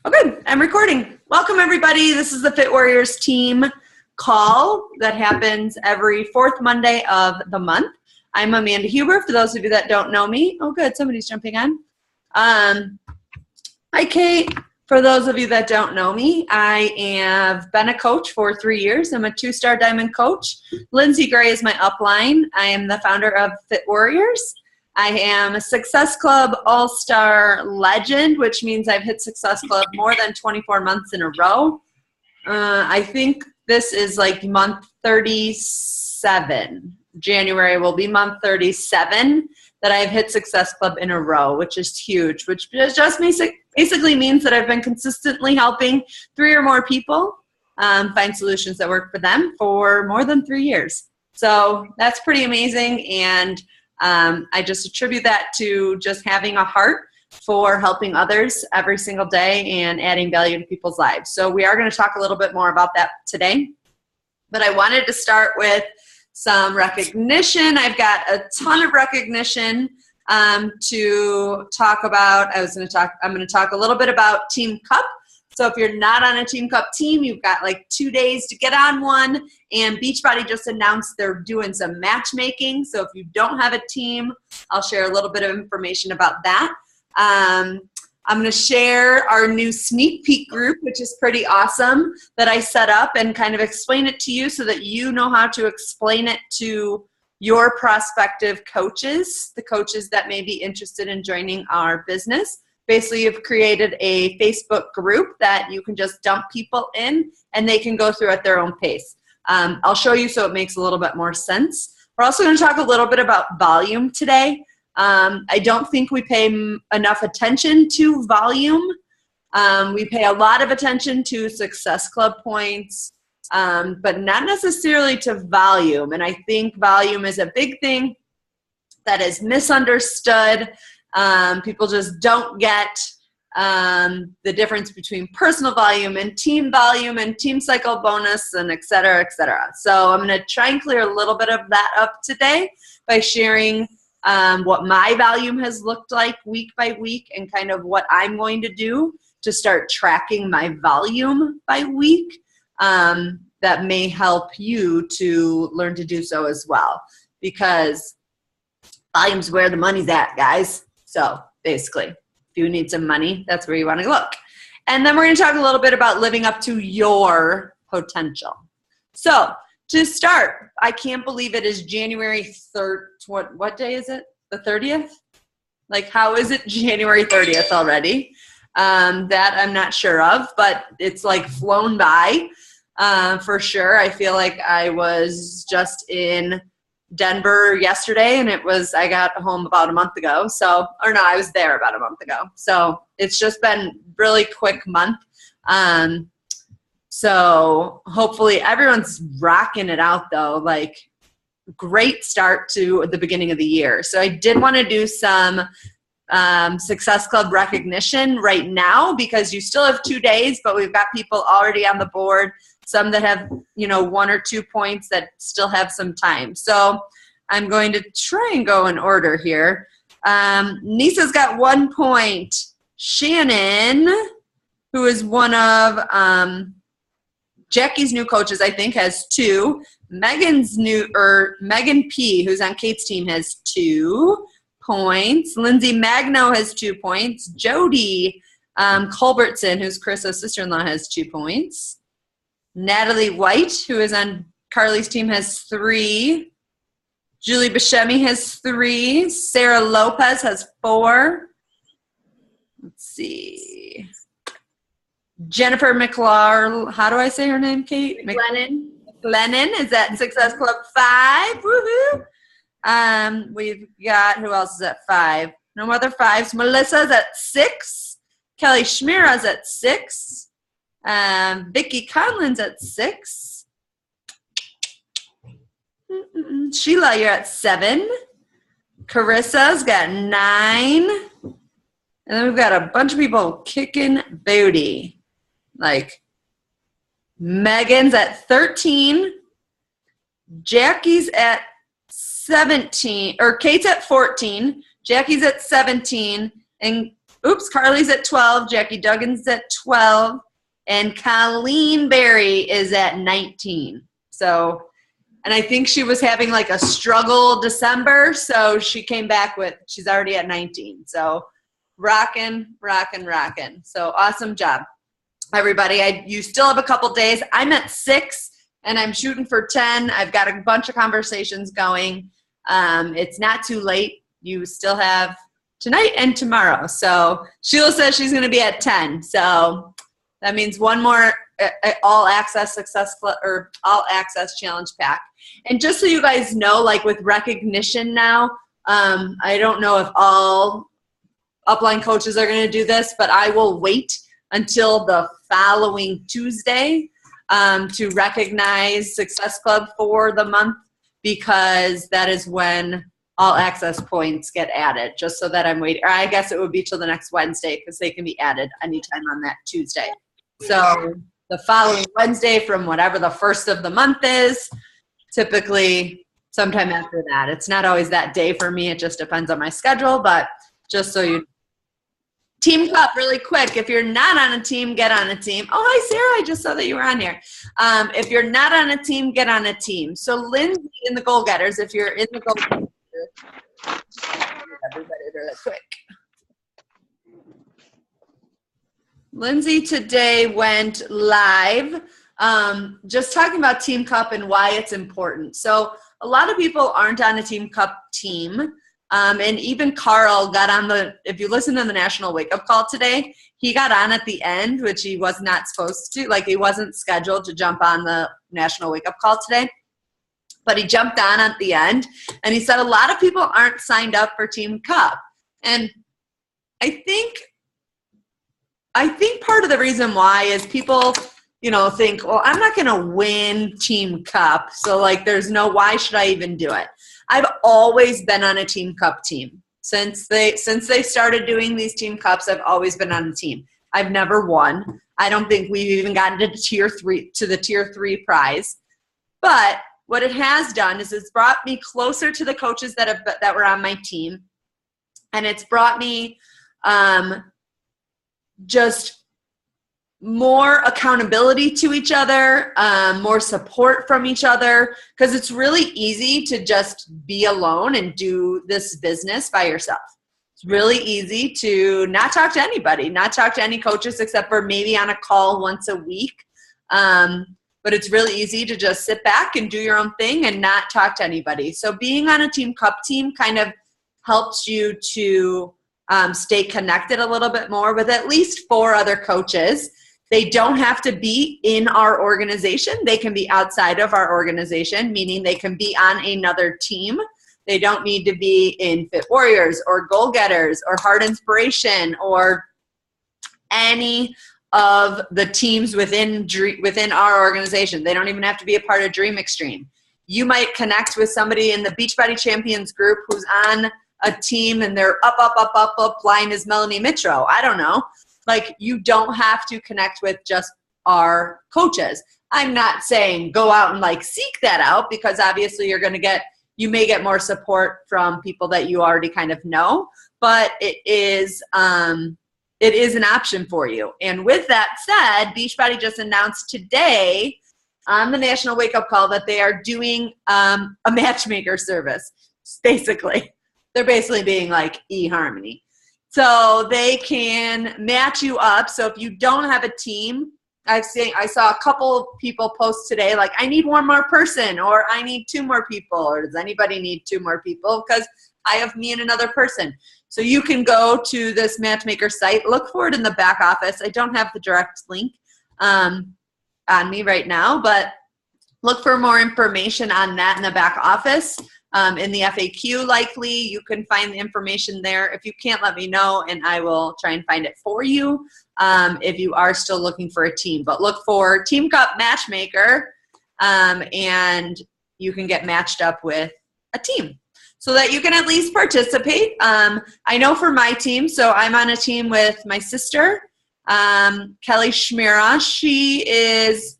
Okay, I'm recording. Welcome, everybody. This is the Fit Warriors team call that happens every fourth Monday of the month. I'm Amanda Huber, for those of you that don't know me. Oh, good. Somebody's jumping on. Hi, Kate. For those of you that don't know me, I have been a coach for 3 years. I'm a 2-star diamond coach. Lindsay Gray is my upline. I am the founder of Fit Warriors. I am a Success Club All-Star Legend, which means I've hit Success Club more than 24 months in a row. I think this is like month 37. January will be month 37 that I've hit Success Club in a row, which is huge, which just basically means that I've been consistently helping 3 or more people find solutions that work for them for more than 3 years. So that's pretty amazing, and I just attribute that to just having a heart for helping others every single day and adding value to people's lives. So we are going to talk a little bit more about that today. But I wanted to start with some recognition. I've got a ton of recognition to talk about. I'm going to talk a little bit about Team Cup. So if you're not on a Team Cup team, you've got like 2 days to get on one. And Beachbody just announced they're doing some matchmaking. So if you don't have a team, I'll share a little bit of information about that. I'm going to share our new sneak peek group, which is pretty awesome, that I set up and kind of explain it to you so that you know how to explain it to your prospective coaches, the coaches that may be interested in joining our business. Basically, you've created a Facebook group that you can just dump people in, and they can go through at their own pace. I'll show you so it makes a little bit more sense. We're also going to talk a little bit about volume today. I don't think we pay enough attention to volume. We pay a lot of attention to Success Club points, but not necessarily to volume. And I think volume is a big thing that is misunderstood. People just don't get the difference between personal volume and team cycle bonus, and et cetera, et cetera. So I'm going to try and clear a little bit of that up today by sharing what my volume has looked like week by week and kind of what I'm going to do to start tracking my volume by week that may help you to learn to do so as well, because volume's where the money's at, guys. So basically, if you need some money, that's where you want to look. And then we're going to talk a little bit about living up to your potential. So to start, I can't believe it is January 3rd. What day is it? The 30th? Like, how is it January 30th already? That I'm not sure of, but it's like flown by for sure. I feel like I was just in Denver yesterday, and I got home about a month ago. I was there about a month ago. So it's just been really quick month. So hopefully everyone's rocking it out though. Like, great start to the beginning of the year. So I did want to do some Success Club recognition right now, because you still have 2 days, but we've got people already on the board. Some that have, 1 or 2 points that still have some time. So I'm going to try and go in order here. Nisa's got 1 point. Shannon, who is one of Jackie's new coaches, I think, has 2. Megan P., who's on Kate's team, has 2 points. Lindsay Magno has 2 points. Jody Culbertson, who's Chris's sister-in-law, has 2 points. Natalie White, who is on Carly's team, has 3. Julie Buscemi has 3. Sarah Lopez has 4. Let's see. Jennifer McLaren, how do I say her name, Kate? McLennan is at Success Club 5. Woohoo! We've got, who else is at 5? No other 5s. Melissa's at 6. Kelly Schmira's at 6. Vicki Conlin's at 6. Sheila, you're at 7. Carissa's got 9. And then we've got a bunch of people kicking booty. Like, Megan's at 13. Jackie's at 17, or Kate's at 14. Jackie's at 17, and Carly's at 12, Jackie Duggan's at 12, and Colleen Berry is at 19. So, and I think she was having like a struggle December, so she came back she's already at 19. So rocking. So awesome job, everybody. You still have a couple days. I'm at 6 and I'm shooting for 10. I've got a bunch of conversations going. It's not too late. You still have tonight and tomorrow. So Sheila says she's going to be at 10. So that means one more all access challenge pack. And just so you guys know, like with recognition now, I don't know if all upline coaches are going to do this, but I will wait until the following Tuesday to recognize Success Club for the month, because that is when all access points get added, just so that I'm waiting. Or I guess it would be till the next Wednesday, because they can be added anytime on that Tuesday. So the following Wednesday from whatever the first of the month is, typically sometime after that. It's not always that day for me. It just depends on my schedule, but just so you Team Cup, really quick. If you're not on a team, get on a team. Oh, hi, Sarah. I just saw that you were on here. If you're not on a team, get on a team. So Lindsay in the Goal Getters, if you're in the Goal Getters, everybody really quick. Lindsay today went live just talking about Team Cup and why it's important. So a lot of people aren't on a Team Cup team. And even Carl got on if you listen to the National Wake Up Call today, he got on at the end, which he was not supposed to. Like, he wasn't scheduled to jump on the National Wake Up Call today, but he jumped on at the end. And he said a lot of people aren't signed up for Team Cup. And I think part of the reason why is people, think, well, I'm not going to win Team Cup. So, like, why should I even do it? I've always been on a Team Cup team. Since they started doing these Team Cups, I've always been on the team. I've never won. I don't think we've even gotten to the tier 3 prize. But what it has done is it's brought me closer to the coaches that were on my team. And it's brought me just more accountability to each other, more support from each other, because it's really easy to just be alone and do this business by yourself. It's really easy to not talk to anybody, not talk to any coaches except for maybe on a call once a week. But it's really easy to just sit back and do your own thing and not talk to anybody. So being on a Team Cup team kind of helps you to stay connected a little bit more with at least 4 other coaches. They don't have to be in our organization. They can be outside of our organization, meaning they can be on another team. They don't need to be in Fit Warriors or Goal Getters or Heart Inspiration or any of the teams within our organization. They don't even have to be a part of Dream Extreme. You might connect with somebody in the Beachbody Champions group who's on a team and they're up, line is Melanie Mitro. I don't know. Like, you don't have to connect with just our coaches. I'm not saying go out and seek that out, because obviously you may get more support from people that you already kind of know, but it is an option for you. And with that said, Beachbody just announced today on the National Wake Up Call that they are doing a matchmaker service. Basically, they're basically being like eHarmony. So they can match you up. So if you don't have a team, I saw a couple people post today, like, I need one more person, or I need 2 more people, or does anybody need 2 more people? Because I have me and another person. So you can go to this matchmaker site, look for it in the back office. I don't have the direct link on me right now, but look for more information on that in the back office. In the FAQ, likely, you can find the information there. If you can't, let me know, and I will try and find it for you if you are still looking for a team. But look for Team Cup Matchmaker, and you can get matched up with a team so that you can at least participate. I know for my team, so I'm on a team with my sister, Kelly Schmira. She is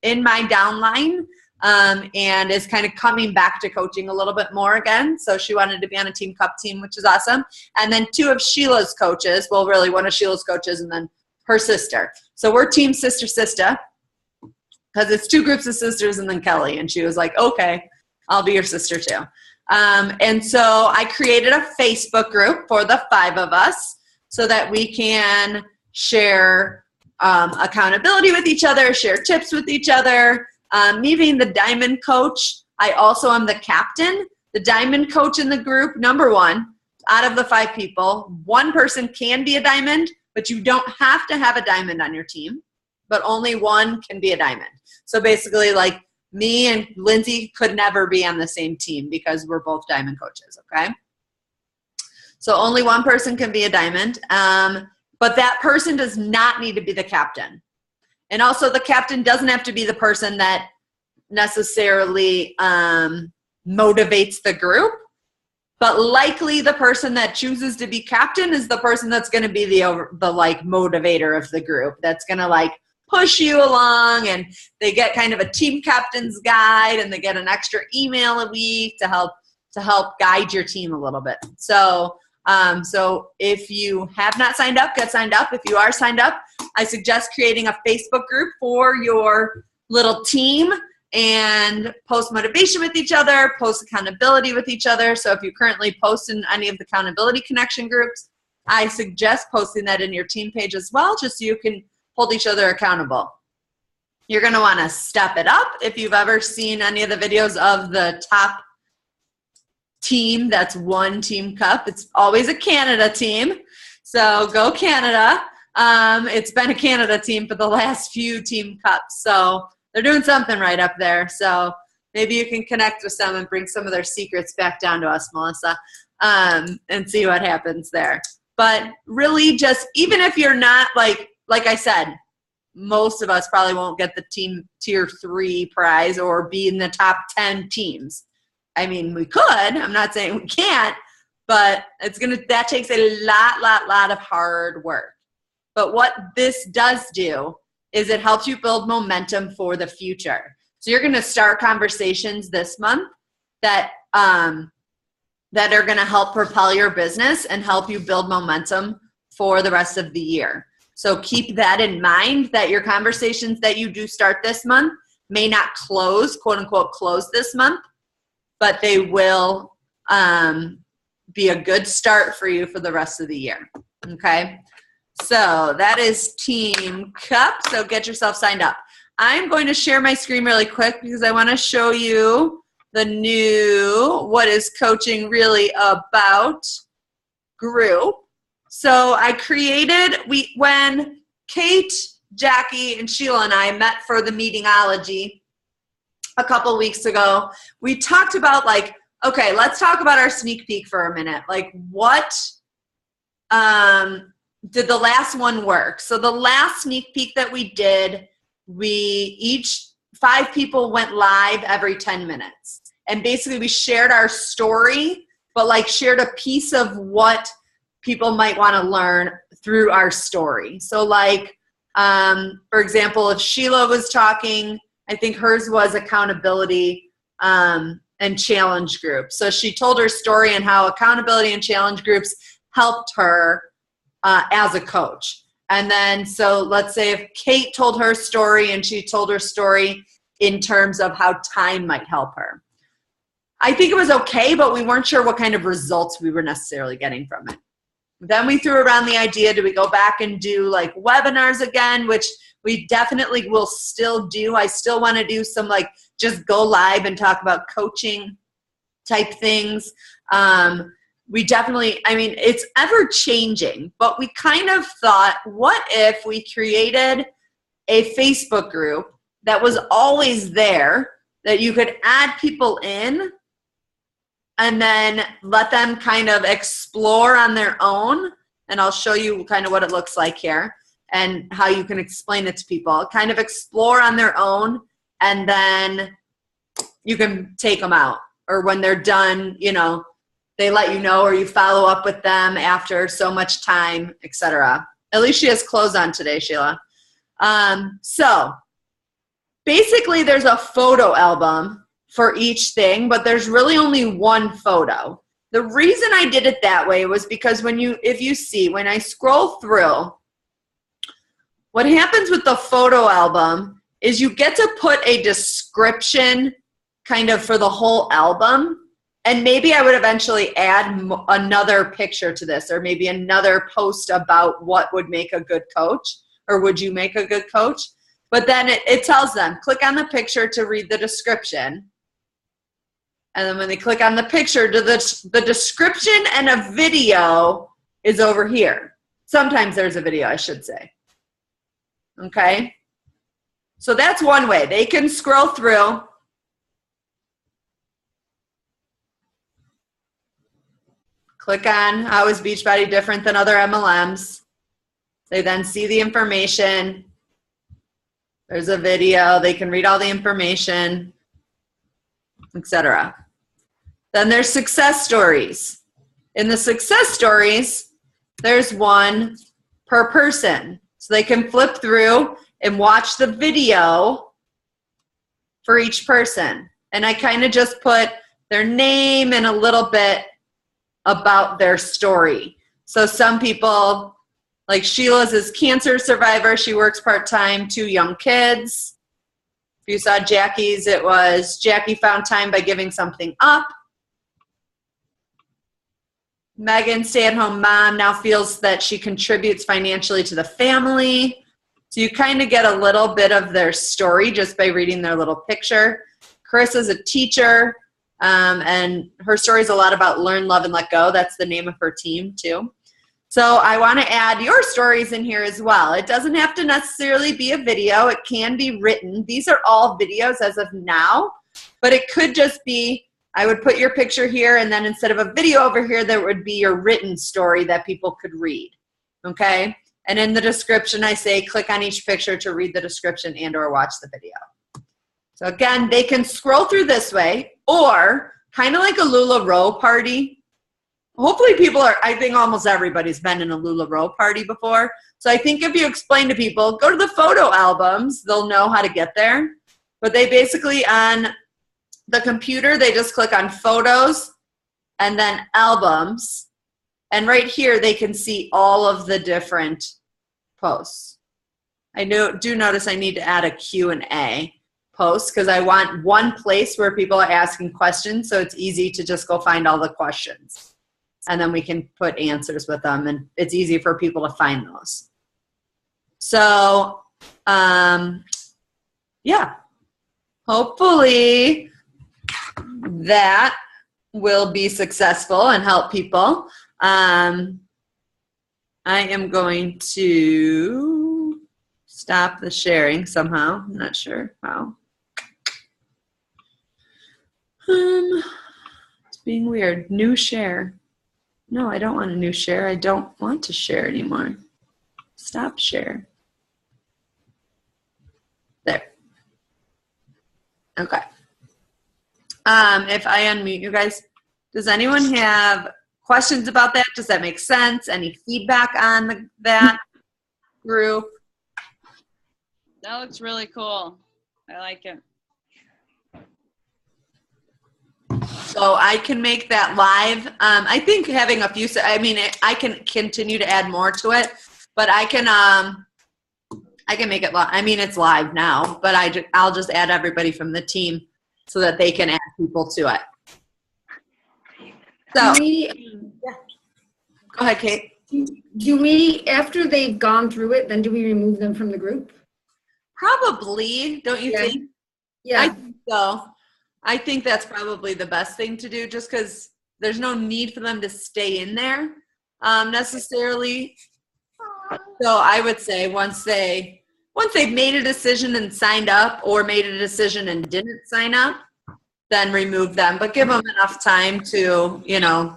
in my downline. and is kind of coming back to coaching a little bit more again. So she wanted to be on a Team Cup team, which is awesome. And then two of Sheila's coaches, well, really one of Sheila's coaches and then her sister. So we're Team Sister because it's two groups of sisters and then Kelly. And she was like, okay, I'll be your sister too. And so I created a Facebook group for the 5 of us so that we can share accountability with each other, share tips with each other. Me being the diamond coach, I also am the captain. The diamond coach in the group, number 1, out of the 5 people, 1 person can be a diamond, but you don't have to have a diamond on your team, but only 1 can be a diamond. So basically, like, me and Lindsay could never be on the same team because we're both diamond coaches, okay? So only 1 person can be a diamond, but that person does not need to be the captain. And also the captain doesn't have to be the person that necessarily motivates the group, but likely the person that chooses to be captain is the person that's going to be the like motivator of the group, that's going to like push you along, and they get kind of a team captain's guide, and they get an extra email a week to help guide your team a little bit. So so if you have not signed up, get signed up. If you are signed up, I suggest creating a Facebook group for your little team and post motivation with each other, post accountability with each other. So if you currently post in any of the Accountability Connection groups, I suggest posting that in your team page as well, just so you can hold each other accountable. You're going to want to step it up. If you've ever seen any of the videos of the top team that's won Team Cup, it's always a Canada team. So go Canada. It's been a Canada team for the last few Team Cups. So they're doing something right up there. So maybe you can connect with some and bring some of their secrets back down to us, Melissa, and see what happens there. But really, just even if you're not, like I said, most of us probably won't get the team tier 3 prize or be in the top 10 teams. I mean, we could. I'm not saying we can't, but that takes a lot of hard work. But what this does do is it helps you build momentum for the future. So you're going to start conversations this month that are going to help propel your business and help you build momentum for the rest of the year. So keep that in mind, that your conversations that you do start this month may not close, quote unquote, close this month, but they will be a good start for you for the rest of the year. Okay? So that is Team Cup. So get yourself signed up. I'm going to share my screen really quick because I want to show you the new What is Coaching Really About group. So I created, when Kate, Jackie, and Sheila and I met for the Meetingology a couple weeks ago, we talked about, like, okay, let's talk about our sneak peek for a minute. Like, what did the last one work? So the last sneak peek that we did, each 5 people went live every 10 minutes. And basically we shared our story, but like shared a piece of what people might want to learn through our story. So like, for example, if Sheila was talking, I think hers was accountability and challenge groups. So she told her story and how accountability and challenge groups helped her as a coach. And then, so let's say if Kate told her story and she told her story in terms of how time might help her. I think it was okay, but we weren't sure what kind of results we were necessarily getting from it. Then we threw around the idea, do we go back and do like webinars again, which we definitely will still do. I still want to do some like just go live and talk about coaching type things. We definitely, I mean, it's ever changing, but we kind of thought, what if we created a Facebook group that was always there, that you could add people in and then let them kind of explore on their own. And I'll show you kind of what it looks like here and how you can explain it to people. Kind of explore on their own, and then you can take them out. Or when they're done, you know, they let you know, or you follow up with them after so much time, etc. At least she has clothes on today, Sheila. So basically there's a photo album for each thing, but there's really only one photo. The reason I did it that way was because when I scroll through, what happens with the photo album is you get to put a description kind of for the whole album. And maybe I would eventually add another picture to this, or maybe another post about what would make a good coach, or would you make a good coach? But then it tells them, click on the picture to read the description. And then when they click on the picture, the description and a video is over here. Sometimes there's a video, I should say. Okay? So that's one way. They can scroll through. Click on how is Beachbody different than other MLMs. They then see the information. There's a video. They can read all the information, etc. Then there's success stories. In the success stories, there's one per person. So they can flip through and watch the video for each person. And I kind of just put their name and a little bit about their story. So some people, like Sheila's is cancer survivor. She works part-time, 2 young kids. If you saw Jackie's, it was Jackie found time by giving something up. Megan, stay-at-home mom, now feels that she contributes financially to the family. So you kind of get a little bit of their story just by reading their little picture. Carissa's a teacher. And her story is a lot about learn, love, and let go. That's the name of her team too. So I want to add your stories in here as well. It doesn't have to necessarily be a video. It can be written. These are all videos as of now, but it could just be, I would put your picture here, and then instead of a video over here, there would be your written story that people could read. Okay? And in the description, I say click on each picture to read the description and or watch the video. So again, they can scroll through this way, or kind of like a LuLaRoe party. Hopefully people are, I think almost everybody's been in a LuLaRoe party before. So I think if you explain to people, go to the photo albums, they'll know how to get there. But they basically, on the computer, they just click on photos and then albums. And right here, they can see all of the different posts. I do notice I need to add a Q&A post because I want one place where people are asking questions, so it's easy to just go find all the questions. And then we can put answers with them, and it's easy for people to find those. So, yeah, hopefully that will be successful and help people. I am going to stop the sharing somehow. I'm not sure how. It's being weird. New share. No, I don't want a new share. I don't want to share anymore. Stop share. There. Okay. If I unmute you guys, does anyone have questions about that? Does that make sense? Any feedback on that group? That looks really cool. I like it. So I can make that live. I think having a few, I can continue to add more to it, but I can make it live. I mean, it's live now, but I'll just add everybody from the team so that they can add people to it. So, yeah. Go ahead, Kate. Do we, after they've gone through it, then do we remove them from the group? Probably, don't you think? Yeah. I think so. I think that's probably the best thing to do, just because there's no need for them to stay in there necessarily. So I would say once they've made a decision and signed up, or made a decision and didn't sign up, then remove them. But give them enough time to,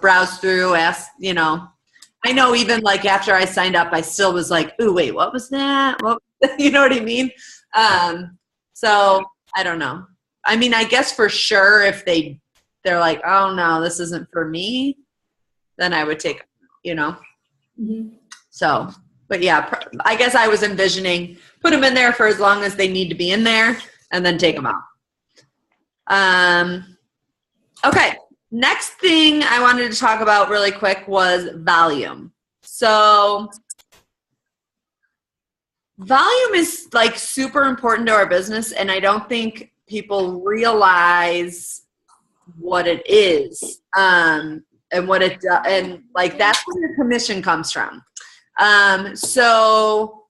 browse through, ask, I know even like after I signed up, I still was like, ooh, wait, what was that? What, you know what I mean? So I don't know. I mean, I guess for sure if they're like, oh no, this isn't for me, then I would take, Mm-hmm. So, but yeah, I guess I was envisioning put them in there for as long as they need to be in there. and then take them out. Okay. Next thing I wanted to talk about really quick was volume. So volume is like super important to our business, and I don't think people realize what it is, and what it does, and like that's where the commission comes from. So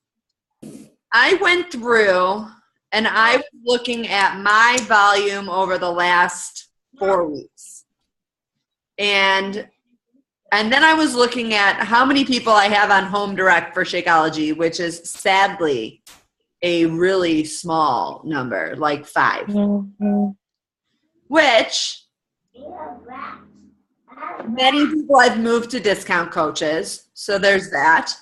I went through and I was looking at my volume over the last 4 weeks. And then I was looking at how many people I have on Home Direct for Shakeology, which is sadly a really small number, like 5. Mm-hmm. Which many people I've moved to discount coaches, so there's that.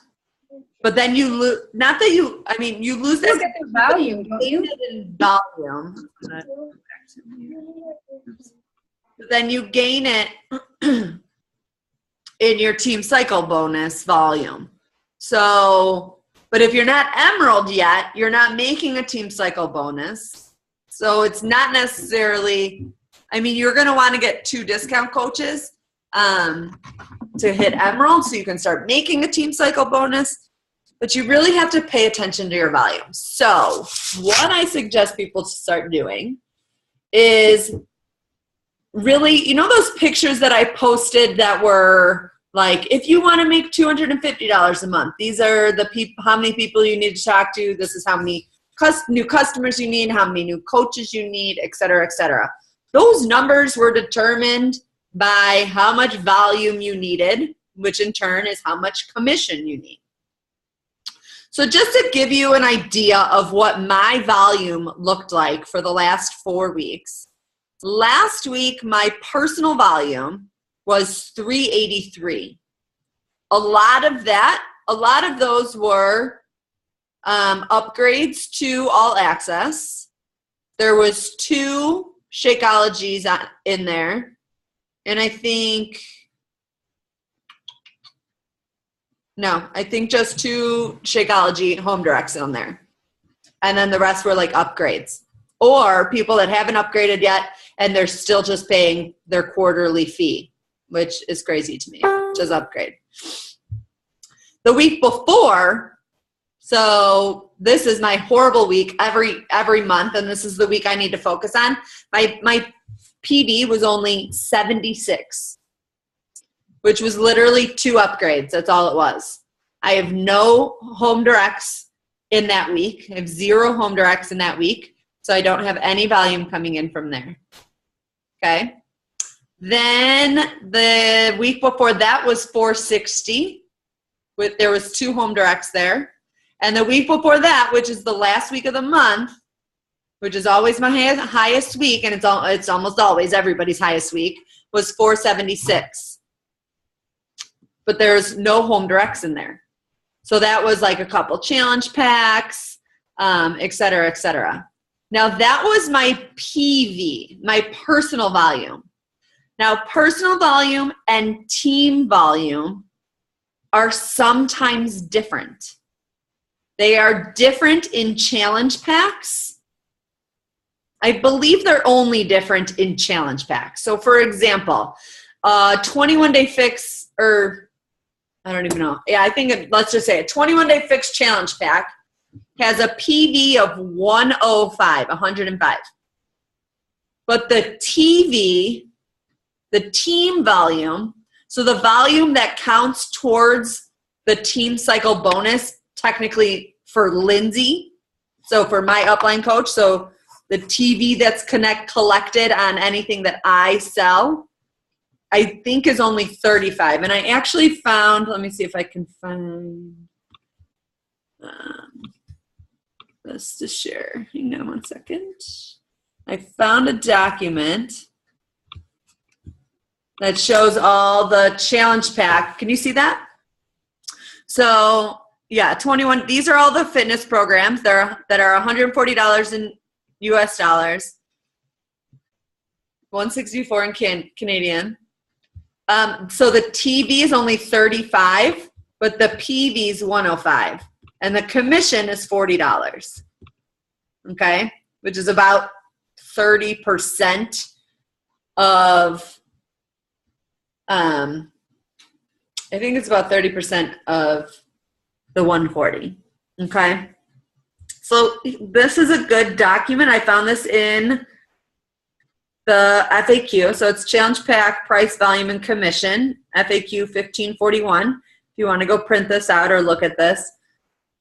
But then you lose, not that you, I mean, you lose that volume, don't you? In volume. But then you gain it in your team cycle bonus volume. So, but if you're not Emerald yet, you're not making a team cycle bonus. So it's not necessarily, I mean, you're going to want to get 2 discount coaches to hit Emerald so you can start making a team cycle bonus, but you really have to pay attention to your volume. So what I suggest people to start doing is really, you know those pictures that I posted that were like, if you want to make $250 a month, these are the people, how many people you need to talk to, this is how many new customers you need, how many new coaches you need, et cetera, et cetera. Those numbers were determined by how much volume you needed, which in turn is how much commission you need. So just to give you an idea of what my volume looked like for the last 4 weeks, last week my personal volume was 383. A lot of those were upgrades to All Access. There was 2 Shakeologies in there. And I think just 2 Shakeology Home Directs on there. And then the rest were like upgrades. Or people that haven't upgraded yet and they're still just paying their quarterly fee, which is crazy to me, just upgrade. The week before, so this is my horrible week every month, and this is the week I need to focus on. My PV was only 76, which was literally 2 upgrades. That's all it was. I have no Home Directs in that week. I have 0 Home Directs in that week, so I don't have any volume coming in from there. Okay. Then the week before that was 460. There was 2 Home Directs there. And the week before that, which is the last week of the month, which is always my highest week, and it's almost always everybody's highest week, was 476. But there's no Home Directs in there. So that was like a couple challenge packs, et cetera, et cetera. Now that was my PV, my personal volume. Now personal volume and team volume are sometimes different. They are different in challenge packs. I believe they're only different in challenge packs. So for example, 21-day fix, or I don't even know. Yeah, I think let's just say a 21-day fix challenge pack has a PV of 105. But the team volume, so the volume that counts towards the team cycle bonus, technically for Lindsay, so for my upline coach, so the TV that's collected on anything that I sell, I think is only 35. And I actually found, let me see if I can find this to share. Hang on one second. I found a document that shows all the challenge pack. Can you see that? So yeah, 21. These are all the fitness programs that are $140 in US dollars, 164 in Canadian. So the TV is only 35, but the PV is 105, and the commission is $40. Okay, which is about 30% of, I think it's about 30% of the 140. Okay. So this is a good document. I found this in the FAQ. So it's challenge pack, price, volume, and commission, FAQ 1541. If you want to go print this out or look at this.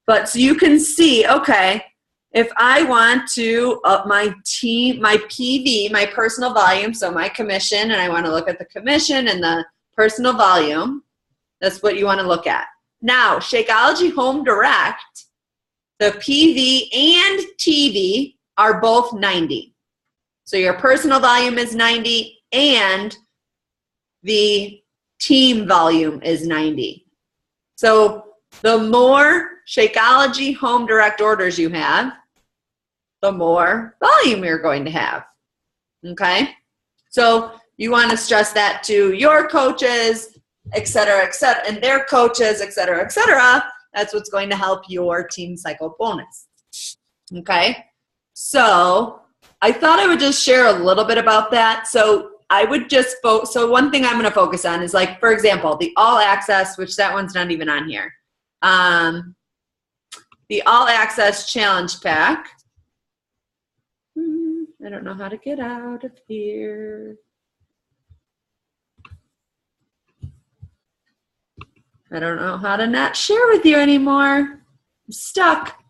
But so you can see, okay, if I want to up my PV, my personal volume, so my commission, and I want to look at the commission and the personal volume, that's what you want to look at. Now, Shakeology Home Direct, the PV and TV are both 90. So your personal volume is 90 and the team volume is 90. So the more Shakeology Home Direct orders you have, the more volume you're going to have. Okay? So you want to stress that to your coaches, et cetera, and their coaches, et cetera. That's what's going to help your team cycle bonus. Okay? So I thought I would just share a little bit about that. So I would just so one thing I'm going to focus on is, like, for example, the All Access, which that one's not even on here. The All Access Challenge Pack. I don't know how to get out of here. I don't know how to not share with you anymore. I'm stuck.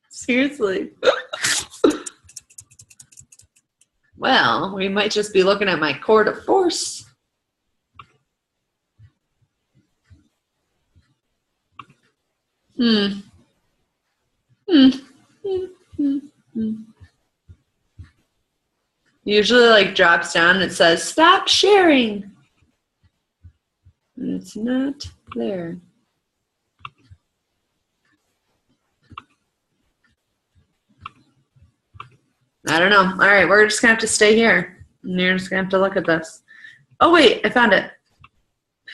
Seriously. Well, we might just be looking at my core de force. Usually, like, drops down and it says stop sharing, and it's not there. I don't know. All right, we're just gonna have to stay here, and you're just gonna have to look at this. Oh wait, I found it.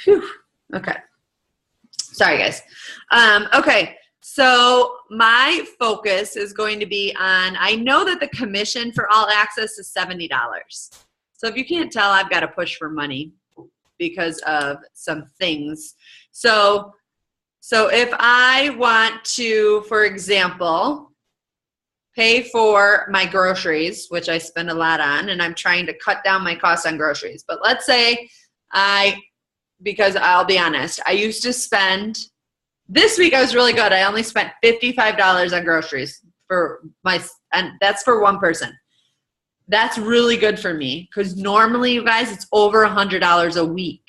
Phew. Okay. Sorry, guys. Okay. So my focus is going to be on, I know that the commission for All Access is $70. So if you can't tell, I've got to push for money because of some things. So if I want to, for example, pay for my groceries, which I spend a lot on, and I'm trying to cut down my costs on groceries. But let's say because I'll be honest, I used to spend, this week I was really good. I only spent $55 on groceries and that's for one person. That's really good for me because normally, you guys, it's over $100 a week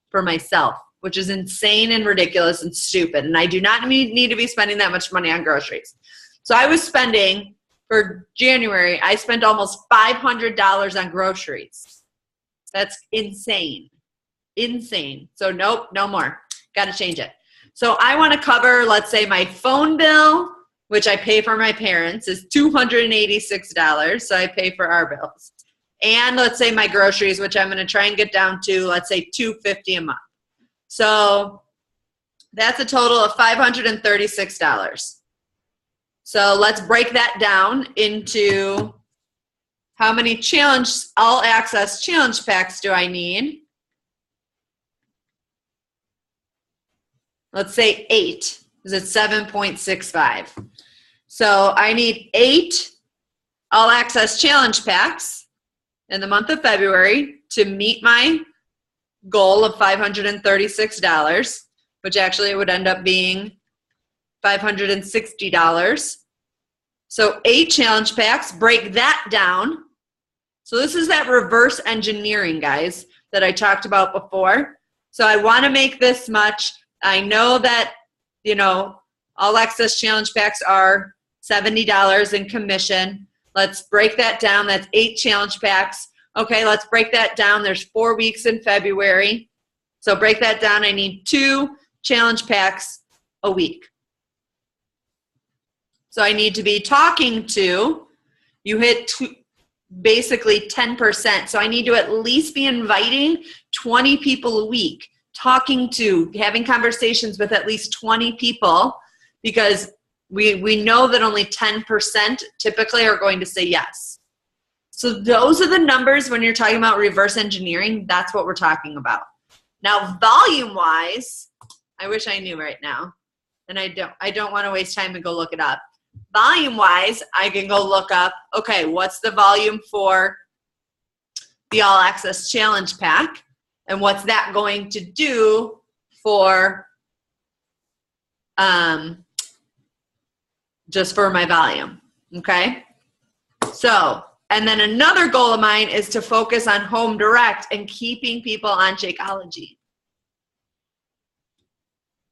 for myself, which is insane and ridiculous and stupid. And I do not need to be spending that much money on groceries. So I was spending, for January, I spent almost $500 on groceries. That's insane. Insane. So nope, no more. Got to change it. So I want to cover, let's say, my phone bill, which I pay for my parents, is $286. So I pay for our bills. And let's say my groceries, which I'm going to try and get down to, let's say, $250 a month. So that's a total of $536. So let's break that down into how many All Access challenge packs do I need? Let's say 8, because it's 7.65. So I need 8 All Access challenge packs in the month of February to meet my goal of $536, which actually would end up being $560. So 8 challenge packs, break that down. So this is that reverse engineering, guys, that I talked about before. So I want to make this much. I know that, All Access challenge packs are $70 in commission. Let's break that down. That's 8 challenge packs. Okay, let's break that down. There's 4 weeks in February. So break that down. I need 2 challenge packs a week. So I need to be talking to, you hit basically 10%. So I need to at least be inviting 20 people a week, having conversations with at least 20 people, because we know that only 10% typically are going to say yes. So those are the numbers when you're talking about reverse engineering. That's what we're talking about. Now, volume-wise, I wish I knew right now, and I don't want to waste time and go look it up. Volume-wise, I can go look up, okay, what's the volume for the All Access Challenge Pack, and what's that going to do for just for my volume, okay? So, and then another goal of mine is to focus on home direct and keeping people on Shakeology.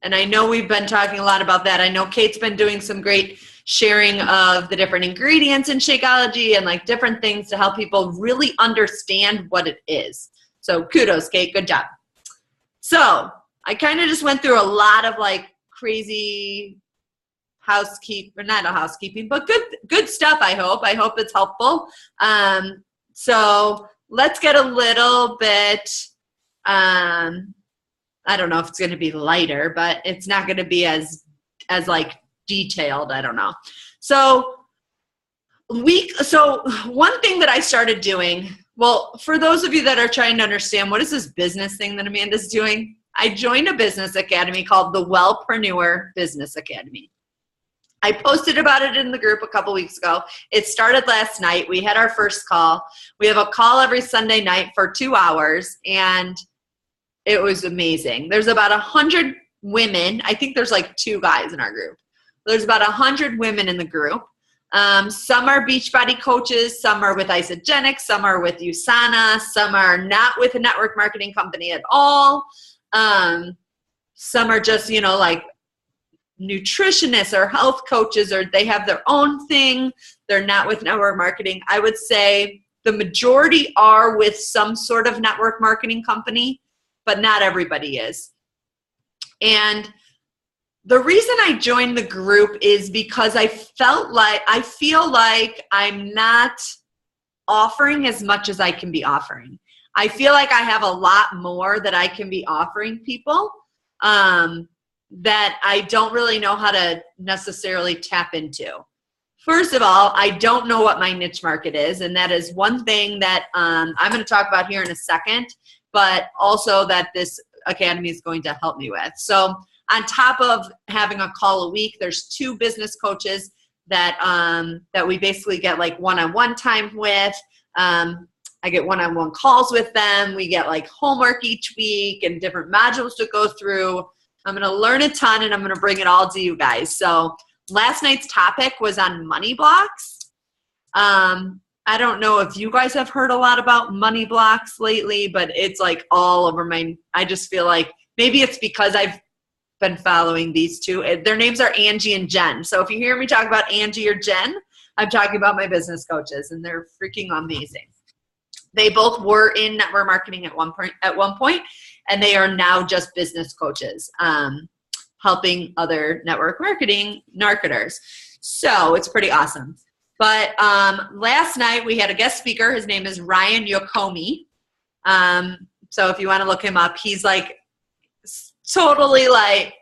And I know we've been talking a lot about that. I know Kate's been doing some great sharing of the different ingredients in Shakeology and like different things to help people really understand what it is. So kudos, Kate, good job. So I kind of just went through a lot of like crazy not a housekeeping, but good stuff, I hope. I hope it's helpful. So let's get a little bit, I don't know if it's going to be lighter, but it's not going to be as like detailed. I don't know. So one thing that I started doing, well, for those of you that are trying to understand what is this business thing that Amanda's doing, I joined a business academy called the Wellpreneur Business Academy. I posted about it in the group a couple weeks ago. It started last night. We had our first call. We have a call every Sunday night for 2 hours, and it was amazing. There's about 100 women. I think there's like 2 guys in our group. There's about 100 women in the group. Some are Beachbody coaches. Some are with Isagenix. Some are with USANA. Some are not with a network marketing company at all. Some are just, like nutritionists or health coaches, or they have their own thing. They're not with network marketing. I would say the majority are with some sort of network marketing company, but not everybody is. And the reason I joined the group is because I feel like I'm not offering as much as I can be offering. I feel like I have a lot more that I can be offering people that I don't really know how to necessarily tap into. First of all, I don't know what my niche market is, and that is one thing that I'm going to talk about here in a second, but also that this academy is going to help me with. So on top of having a call a week, there's 2 business coaches that we basically get like one-on-one time with. I get one-on-one calls with them. We get like homework each week and different modules to go through. I'm going to learn a ton, and I'm going to bring it all to you guys. So last night's topic was on money blocks. I don't know if you guys have heard a lot about money blocks lately, but it's like all over I just feel like maybe it's because I've been following these 2. Their names are Angie and Jen. So if you hear me talk about Angie or Jen, I'm talking about my business coaches, and they're freaking amazing. They both were in network marketing at one point, and they are now just business coaches, helping other network marketers. So it's pretty awesome. But last night we had a guest speaker. His name is Ryan Yokomi. So if you want to look him up, he's like totally like,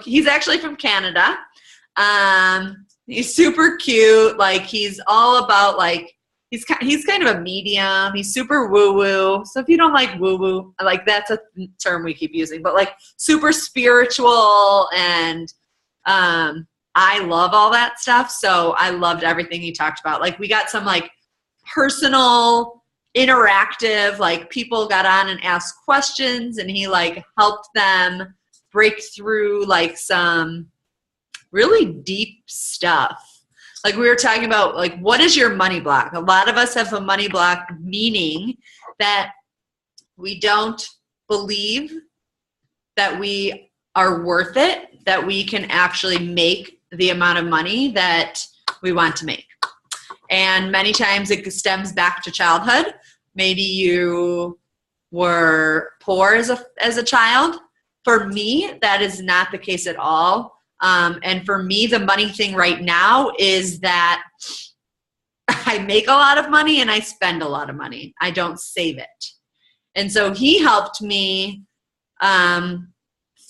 he's actually from Canada. He's super cute. Like he's all about like, he's kind of a medium. He's super woo-woo. So if you don't like woo-woo, like that's a term we keep using, but like super spiritual, and I love all that stuff. So I loved everything he talked about. Like we got some like personal, interactive, like people got on and asked questions, and he like helped them break through like some really deep stuff. Like we were talking about, like, what is your money block? A lot of us have a money block, meaning that we don't believe that we are worth it, that we can actually make the amount of money that we want to make. And many times it stems back to childhood. Maybe you were poor as a child. For me, that is not the case at all. And for me, the money thing right now is that I make a lot of money and I spend a lot of money. I don't save it. And so he helped me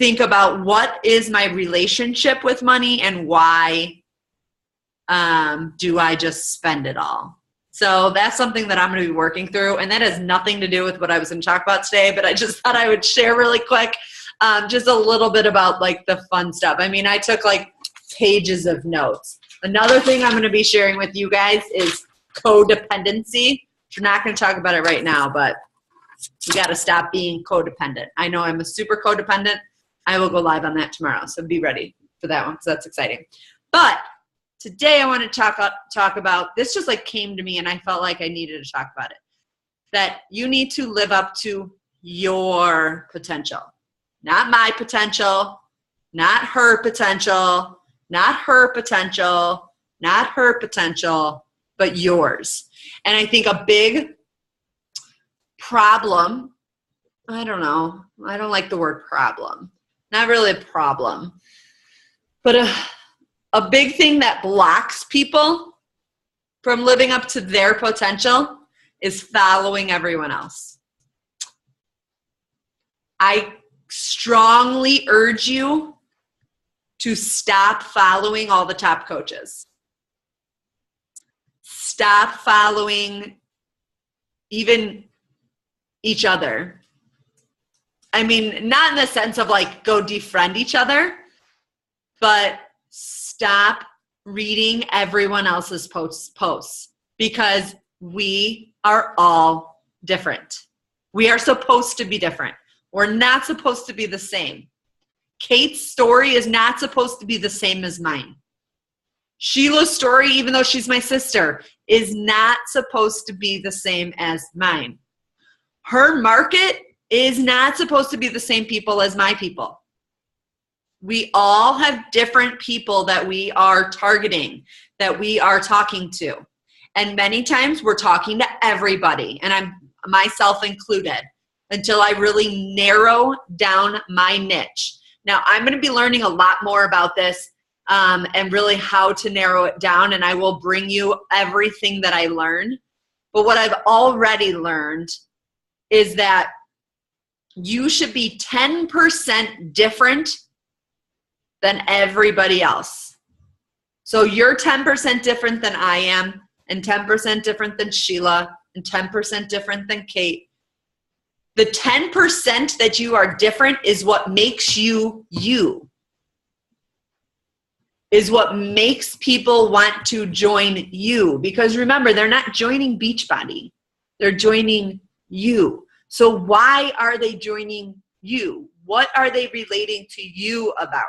think about what is my relationship with money and why do I just spend it all? So that's something that I'm going to be working through, and that has nothing to do with what I was going to talk about today, but I just thought I would share really quick just a little bit about like the fun stuff. I mean, I took like pages of notes. Another thing I'm going to be sharing with you guys is codependency. We're not going to talk about it right now, but we got to stop being codependent. I know I'm a super codependent. I will go live on that tomorrow, so be ready for that one because that's exciting. But today I want to talk about, this just like came to me and I felt like I needed to talk about it, that you need to live up to your potential. Not my potential, not her potential, not her potential, not her potential, but yours. And I think a big problem, I don't know, I don't like the word problem. Not really a problem, but a big thing that blocks people from living up to their potential is following everyone else. I strongly urge you to stop following all the top coaches. Stop following even each other. I mean, not in the sense of like go defriend each other, but stop reading everyone else's posts because we are all different. We are supposed to be different. We're not supposed to be the same. Kate's story is not supposed to be the same as mine. Sheila's story, even though she's my sister, is not supposed to be the same as mine. Her market is not supposed to be the same people as my people. We all have different people that we are targeting, that we are talking to. And many times we're talking to everybody, and I'm myself included, until I really narrow down my niche. Now, I'm going to be learning a lot more about this and really how to narrow it down, and I will bring you everything that I learned. But what I've already learned is that you should be 10% different than everybody else. So you're 10% different than I am, and 10% different than Sheila, and 10% different than Kate. The 10% that you are different is what makes you you. Is what makes people want to join you. Because remember, they're not joining Beachbody. They're joining you. So why are they joining you? What are they relating to you about?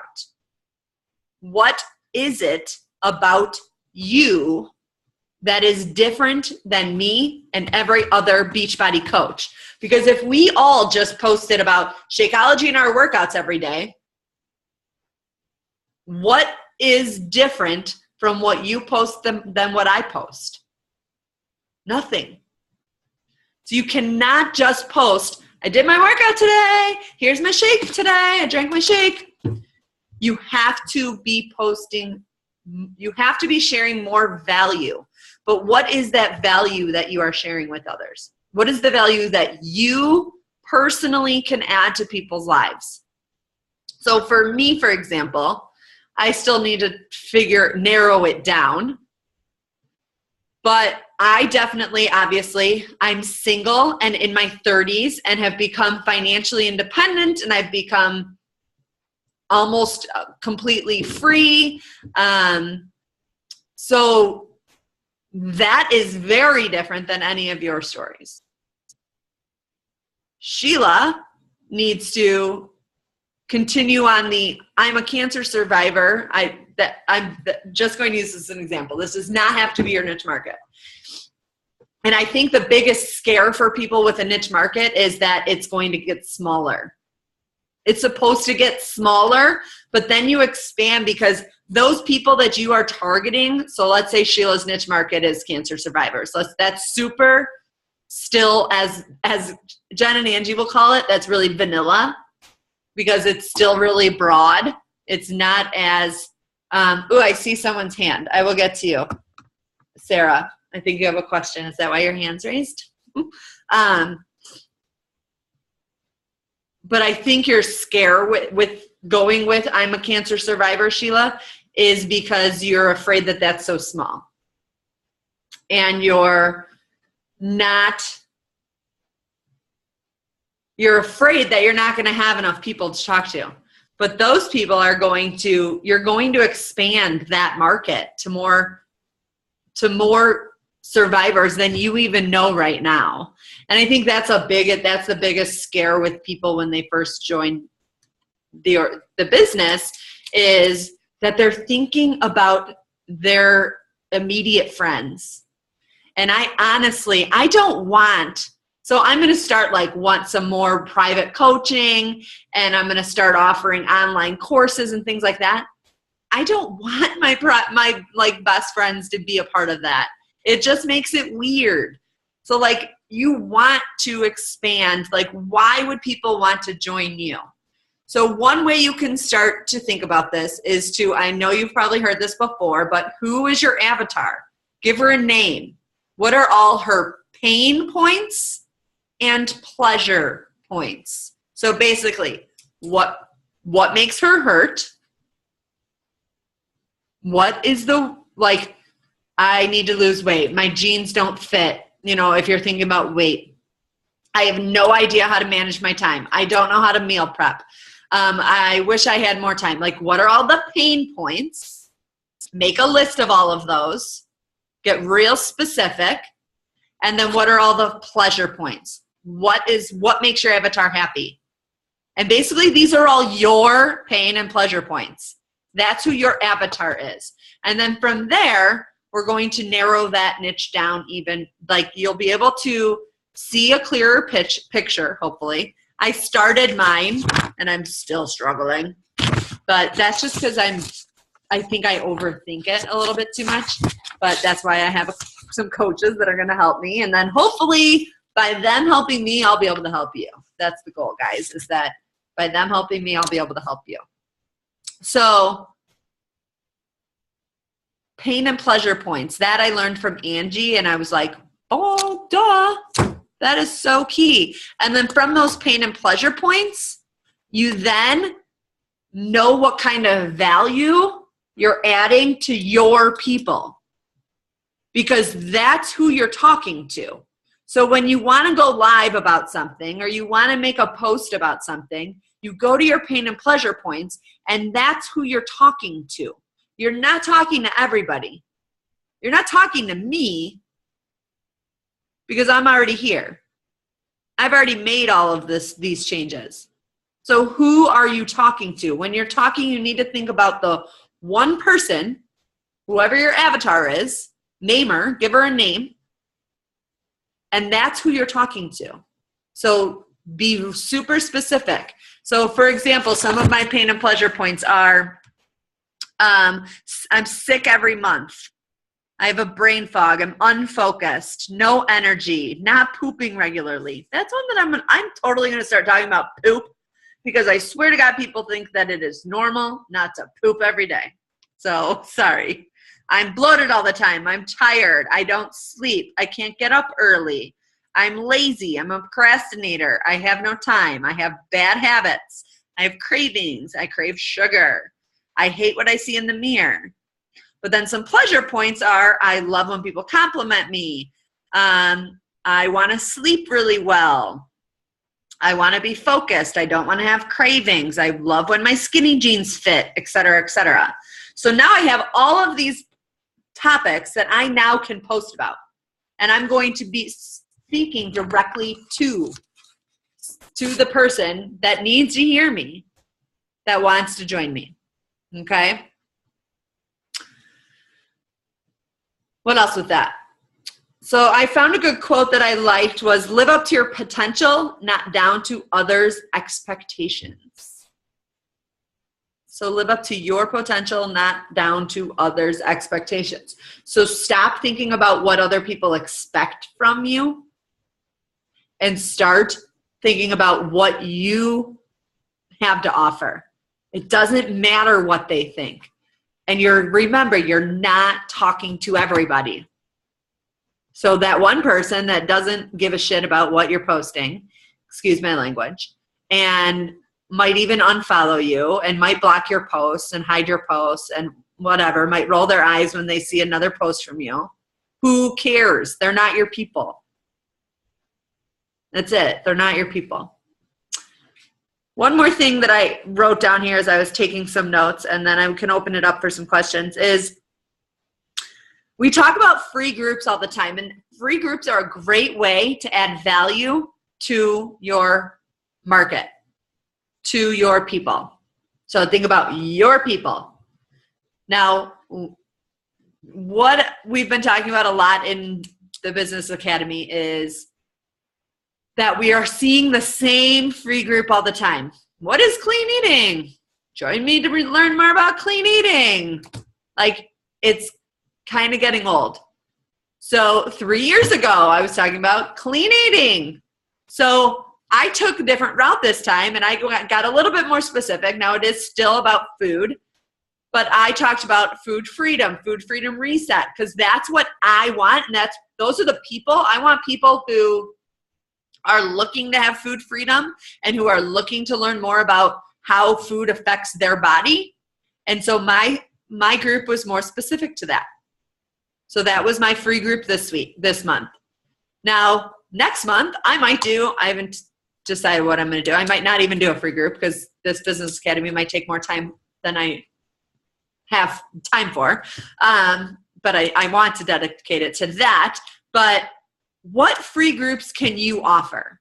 What is it about you that is different than me and every other Beachbody coach? Because if we all just posted about Shakeology and our workouts every day, what is different from what you post than what I post? Nothing. So you cannot just post, I did my workout today, here's my shake today, I drank my shake. You have to be posting, you have to be sharing more value. But what is that value that you are sharing with others? What is the value that you personally can add to people's lives? So for me, for example, I still need to narrow it down. But I definitely, obviously, I'm single and in my 30s and have become financially independent, and I've become almost completely free. So that is very different than any of your stories. Sheila needs to continue on I'm a cancer survivor. I'm just going to use this as an example. This does not have to be your niche market. And I think the biggest scare for people with a niche market is that it's going to get smaller. It's supposed to get smaller, but then you expand because those people that you are targeting, so let's say Sheila's niche market is cancer survivors. So that's super still, as Jen and Angie will call it, that's really vanilla because it's still really broad. It's not as, I see someone's hand. I will get to you. Sarah, I think you have a question. Is that why your hand's raised? but I think your scare with going with I'm a cancer survivor, Sheila, is because you're afraid that that's so small. And you're afraid that you're not going to have enough people to talk to. But those people you're going to expand that market to more survivors than you even know right now. And I think that's the biggest scare with people when they first join the business, is that they're thinking about their immediate friends. And I don't want, so I'm going to want some more private coaching, and I'm going to start offering online courses and things like that. I don't want my best friends to be a part of that. It just makes it weird. So you want to expand, why would people want to join you? So one way you can start to think about this is I know you've probably heard this before, but who is your avatar? Give her a name. What are all her pain points and pleasure points? So basically, what makes her hurt? What is I need to lose weight. My jeans don't fit. If you're thinking about weight, I have no idea how to manage my time. I don't know how to meal prep. I wish I had more time. What are all the pain points? Make a list of all of those. Get real specific. And then what are all the pleasure points? What makes your avatar happy? And basically, these are all your pain and pleasure points. That's who your avatar is. And then from there, we're going to narrow that niche down even. You'll be able to see a clearer picture, hopefully. I started mine, and I'm still struggling. But that's just because I think I overthink it a little bit too much. But that's why I have some coaches that are going to help me. And then hopefully by them helping me, I'll be able to help you. That's the goal, guys, is that by them helping me, I'll be able to help you. So pain and pleasure points, that I learned from Angie, and I was like, oh, duh, that is so key. And then from those pain and pleasure points, you then know what kind of value you're adding to your people, because that's who you're talking to. So when you want to go live about something, or you want to make a post about something, you go to your pain and pleasure points, and that's who you're talking to. You're not talking to everybody. You're not talking to me, because I'm already here. I've already made all of these changes. So who are you talking to? When you're talking, you need to think about the one person, whoever your avatar is, name her, give her a name, and that's who you're talking to. So be super specific. So for example, some of my pain and pleasure points are, I'm sick every month. I have a brain fog. I'm unfocused, no energy, not pooping regularly. That's one that I'm totally going to start talking about poop, because I swear to God, people think that it is normal not to poop every day. So sorry. I'm bloated all the time. I'm tired. I don't sleep. I can't get up early. I'm lazy. I'm a procrastinator. I have no time. I have bad habits. I have cravings. I crave sugar. I hate what I see in the mirror. But then some pleasure points are, I love when people compliment me. I want to sleep really well. I want to be focused. I don't want to have cravings. I love when my skinny jeans fit, et cetera, et cetera. So now I have all of these topics that I now can post about. And I'm going to be speaking directly to the person that needs to hear me, that wants to join me. Okay? What else with that? So I found a good quote that I liked was, live up to your potential, not down to others' expectations. So live up to your potential, not down to others' expectations. So stop thinking about what other people expect from you and start thinking about what you have to offer. It doesn't matter what they think. And remember, you're not talking to everybody. So that one person that doesn't give a shit about what you're posting, excuse my language, and might even unfollow you and might block your posts and hide your posts and whatever, might roll their eyes when they see another post from you. Who cares? They're not your people. That's it. They're not your people. One more thing that I wrote down here as I was taking some notes, and then I can open it up for some questions, is we talk about free groups all the time, and free groups are a great way to add value to your market, to your people. So think about your people. Now, what we've been talking about a lot in the Business Academy is that we are seeing the same free group all the time. What is clean eating? Join me to learn more about clean eating. Like, it's kind of getting old. So 3 years ago, I was talking about clean eating. So I took a different route this time, and I got a little bit more specific. Now it is still about food, but I talked about food freedom reset, because that's what I want, and those are the people. I want people who are looking to have food freedom and who are looking to learn more about how food affects their body. And so my group was more specific to that. So that was my free group this month. Now, next month, I haven't decided what I'm going to do. I might not even do a free group, because this Business Academy might take more time than I have time for. But I want to dedicate it to that. But what free groups can you offer?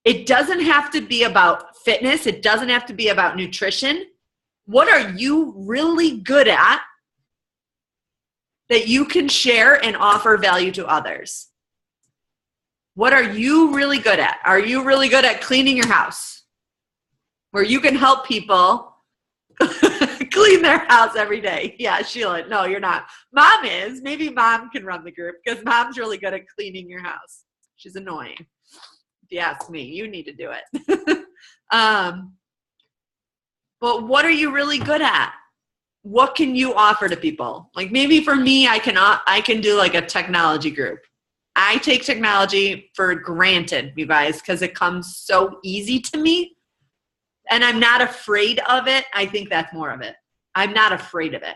It doesn't have to be about fitness. It doesn't have to be about nutrition. What are you really good at that you can share and offer value to others? What are you really good at? Are you really good at cleaning your house, where you can help people clean their house every day? Yeah, Sheila, no, you're not. Mom is. Maybe mom can run the group, because mom's really good at cleaning your house. She's annoying. If you ask me, you need to do it. But what are you really good at? What can you offer to people? Like, maybe for me, I can do like a technology group. I take technology for granted, you guys, because it comes so easy to me, and I'm not afraid of it. I think that's more of it. I'm not afraid of it.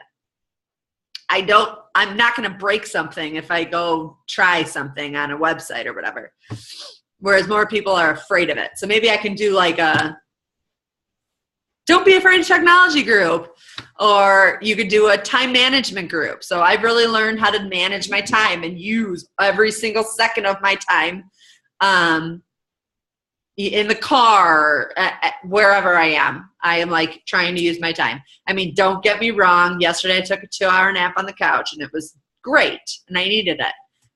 I'm not going to break something if I go try something on a website or whatever, whereas more people are afraid of it. So maybe I can do like a don't be afraid of technology group, or you could do a time management group. So I've really learned how to manage my time and use every single second of my time in the car, wherever I am. I am like trying to use my time. I mean, don't get me wrong. Yesterday I took a 2-hour nap on the couch, and it was great, and I needed it.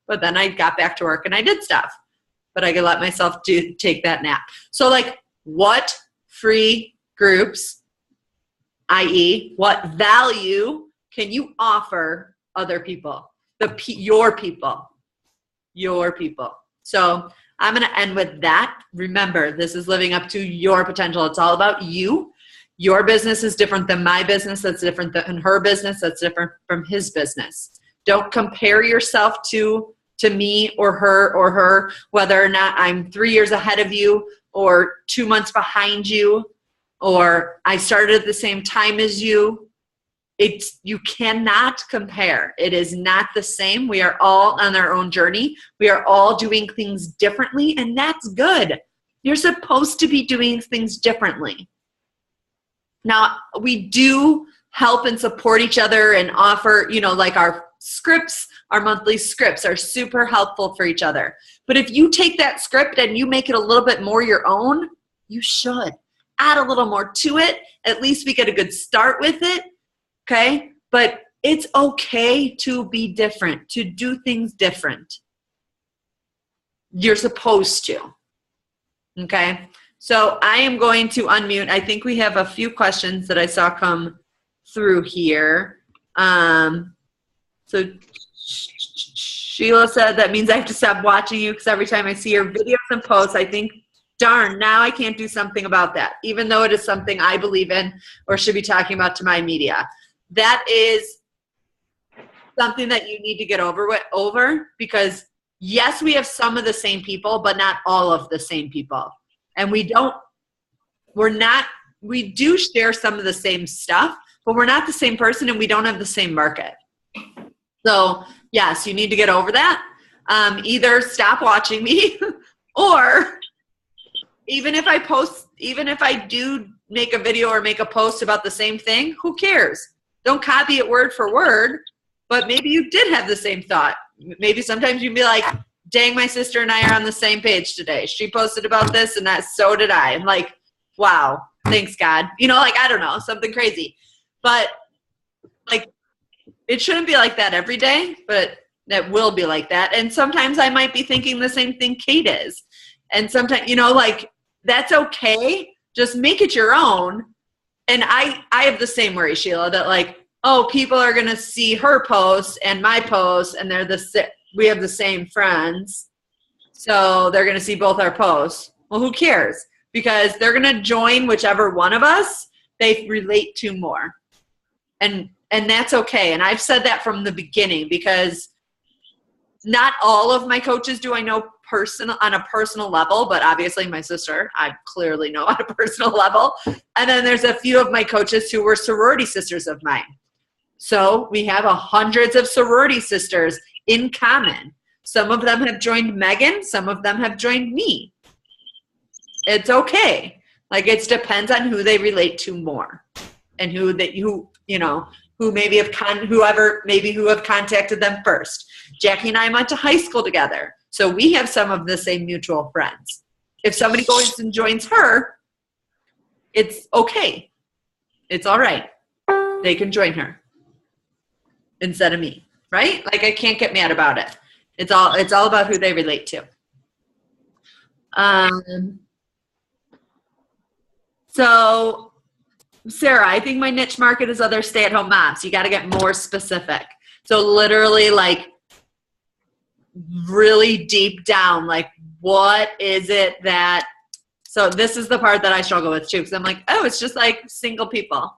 But then I got back to work and I did stuff. But I could let myself take that nap. So like, what free groups, i.e., what value can you offer other people? Your people. So I'm going to end with that. Remember, this is living up to your potential. It's all about you. Your business is different than my business. That's different than her business. That's different from his business. Don't compare yourself to me or her, whether or not I'm 3 years ahead of you or 2 months behind you, or I started at the same time as you. You cannot compare. It is not the same. We are all on our own journey. We are all doing things differently, and that's good. You're supposed to be doing things differently. Now, we do help and support each other and offer, like our scripts, our monthly scripts are super helpful for each other. But if you take that script and you make it a little bit more your own, you should add a little more to it. At least we get a good start with it. Okay? But it's okay to be different, to do things different. You're supposed to. Okay? So I am going to unmute. I think we have a few questions that I saw come through here. So Sheila said, that means I have to stop watching you, because every time I see your videos and posts, I think, darn, now I can't do something about that, even though it is something I believe in or should be talking about to my media. That is something that you need to get over, because yes, we have some of the same people, but not all of the same people. And we don't we do share some of the same stuff, but we're not the same person and we don't have the same market. So yes, you need to get over that. Either stop watching me or even if I do make a video or make a post about the same thing, who cares? Don't copy it word for word, but maybe you did have the same thought. Maybe sometimes you'd be like, dang, my sister and I are on the same page today. She posted about this and that, so did I. I'm like, wow, thanks God. You know, like, I don't know, something crazy. But like, it shouldn't be like that every day, but that will be like that. And sometimes I might be thinking the same thing Kate is. And sometimes, you know, like, that's okay. Just make it your own. And I have the same worry, Sheila, that like, oh, people are going to see her posts and my posts, and we have the same friends. So they're going to see both our posts. Well, who cares? Because they're going to join whichever one of us they relate to more. And that's okay. And I've said that from the beginning, because not all of my coaches do I know on a personal level, but obviously my sister, I clearly know on a personal level. And then there's a few of my coaches who were sorority sisters of mine. So we have hundreds of sorority sisters in common. Some of them have joined Megan. Some of them have joined me. It's okay. Like, it depends on who they relate to more, and who have contacted them first. Jackie and I went to high school together, so we have some of the same mutual friends. If somebody goes and joins her, it's okay. It's all right. They can join her instead of me, right? Like, I can't get mad about it. It's all about who they relate to. So, Sarah, I think my niche market is other stay-at-home moms. You got to get more specific. So literally, like, really deep down, like, what is it that, so this is the part that I struggle with too, because I'm like, oh, it's just like single people.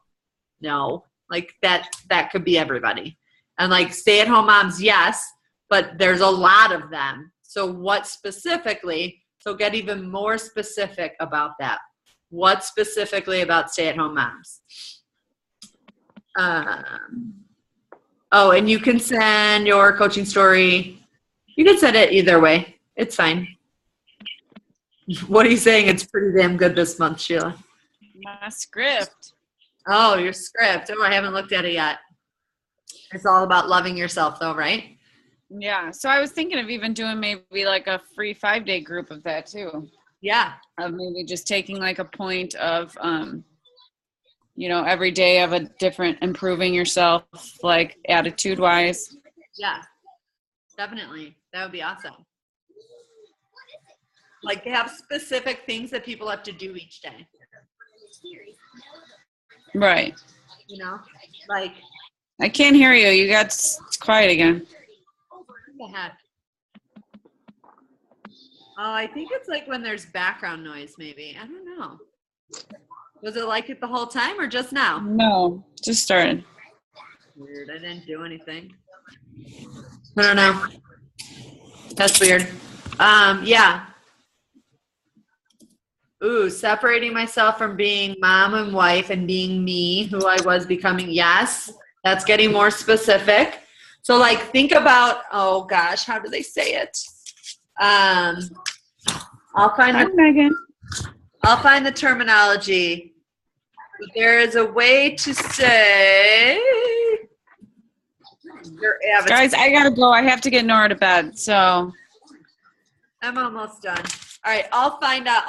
No, like that could be everybody. And like stay-at-home moms, yes, but there's a lot of them. So what specifically, so get even more specific about that. What specifically about stay-at-home moms? Oh, and you can send your coaching story. You can send it either way. It's fine. What are you saying? It's pretty damn good this month, Sheila. My script. Oh, your script. Oh, I haven't looked at it yet. It's all about loving yourself though, right? Yeah. So I was thinking of even doing maybe like a free 5-day group of that too. Yeah. Of maybe just taking like a point of, every day of a different improving yourself, like attitude wise. Yeah, definitely. That would be awesome. Like, have specific things that people have to do each day. Right. You know, like. I can't hear you. You got quiet again. What the heck? Oh, I think it's like when there's background noise, maybe. I don't know. Was it like it the whole time or just now? No, just started. Weird. I didn't do anything. I don't know. That's weird. Yeah. Ooh, separating myself from being mom and wife and being me, who I was becoming. Yes, that's getting more specific. So, like, think about, oh gosh, how do they say it? I'll find the terminology. There is a way to say your avatar. Guys, I gotta go. I have to get Nora to bed. So I'm almost done. All right, I'll find that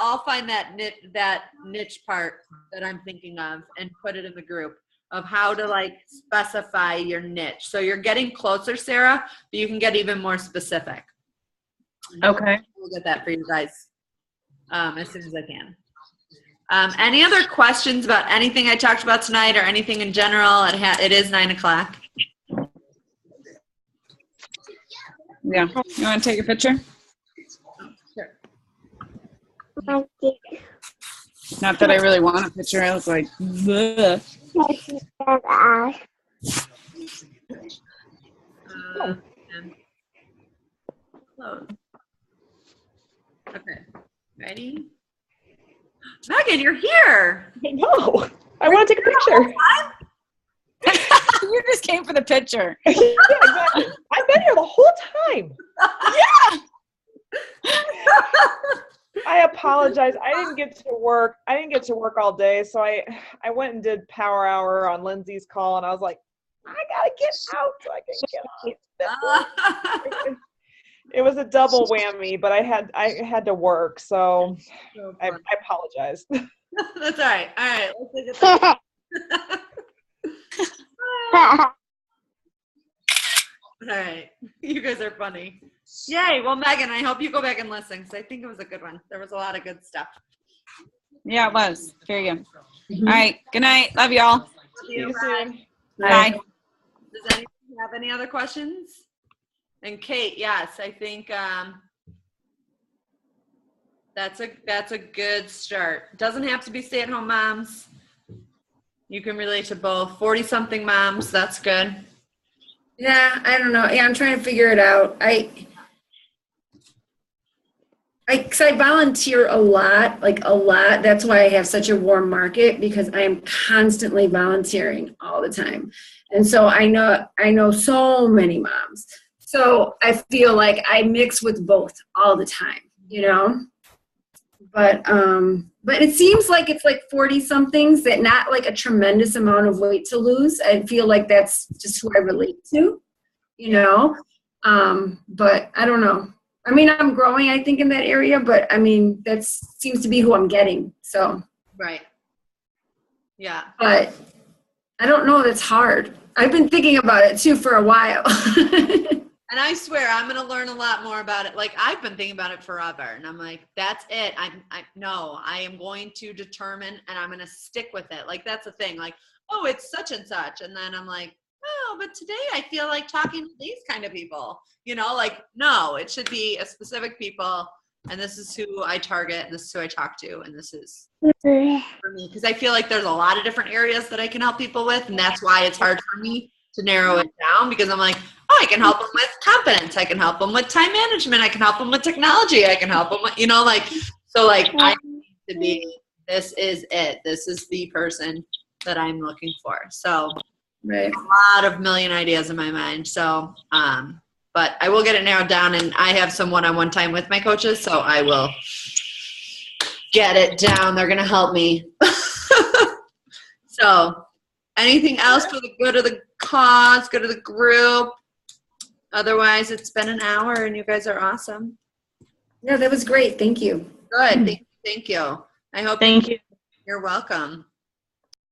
niche part that I'm thinking of and put it in the group of how to like specify your niche. So you're getting closer, Sarah, but you can get even more specific. Okay. We'll get that for you guys as soon as I can. Any other questions about anything I talked about tonight or anything in general? It is 9:00. Yeah. You want to take a picture? Sure. Not that I really want a picture. I look like, bleh. Okay. Ready? Megan, you're here. No, I want to take a picture. You just came for the picture. Yeah, exactly. I've been here the whole time. I apologize. I didn't get to work. All day, so I went and did power hour on Lindsay's call, and I was like, I gotta get out so I can get out. It was a double whammy, but I had to work, so I apologize. That's all right. All right. Let's look at all right. You guys are funny. Yay. Well, Megan, I hope you go back and listen because I think it was a good one. There was a lot of good stuff. Yeah, it was. Very good. All right. Good night. Love y'all. See you soon. Bye. Does anyone have any other questions? And Kate, yes, I think that's a good start. Doesn't have to be stay-at-home moms. You can relate to both. 40-something moms, that's good. Yeah, I don't know. Yeah, I'm trying to figure it out. Cause I volunteer a lot. That's why I have such a warm market, because I am constantly volunteering all the time. And so I know so many moms. So I feel like I mix with both all the time, you know? But it seems like it's like 40 somethings that not like a tremendous amount of weight to lose. I feel like that's just who I relate to, you know? But I don't know. I mean, I'm growing, I think, in that area, but I mean, that seems to be who I'm getting. So. Right. Yeah. But I don't know. That's hard. I've been thinking about it too for a while. And I swear I'm going to learn a lot more about it. Like, I've been thinking about it forever, and I'm like, that's it. I am going to determine, and I'm going to stick with it. Like, that's the thing. Like, oh, it's such and such. And then I'm like, oh, but today I feel like talking to these kind of people, you know, like, no, it should be a specific people. And this is who I target, and this is who I talk to. And this is for me, because I feel like there's a lot of different areas that I can help people with. And that's why it's hard for me to narrow it down, because I'm like, oh, I can help them with confidence. I can help them with time management. I can help them with technology. I can help them with, you know, like, so like I need to be, this is it. This is the person that I'm looking for. So Right. a lot of million ideas in my mind. So, but I will get it narrowed down, and I have some one-on-one time with my coaches, so I will get it down. They're going to help me. So anything else for the good of the cause, good of the group? Otherwise, it's been an hour, and you guys are awesome. Yeah, that was great. Thank you. Good. Thank you. I hope. Thank you. You're welcome.